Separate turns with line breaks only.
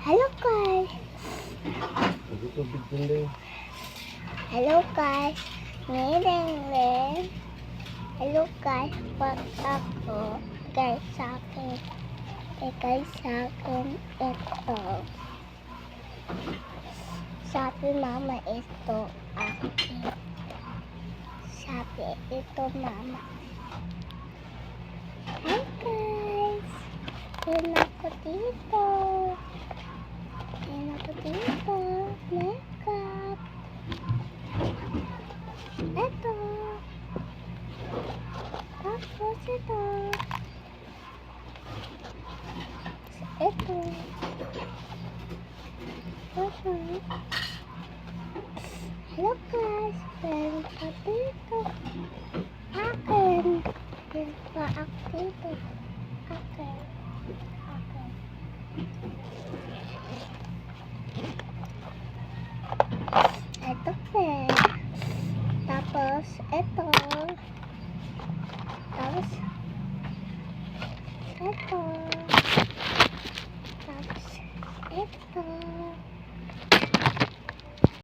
Hello guys.
Tubig din din.
Hello guys. Ngayon. Hello guys. Pag ako guys sa akin. Guys sa akin ito. Sabi mama ito akin. Sabi ito mama. Hi guys. Yan ako dito. Yan ako dito. Makeup. Ito. Tapos ito. Ito. Ito. Hello guys. Yan ako dito. Akin. Yan pa ako dito. Akin. Akin. Ito pa. Tapos, ito. Tapos, ito. Tapos, ito.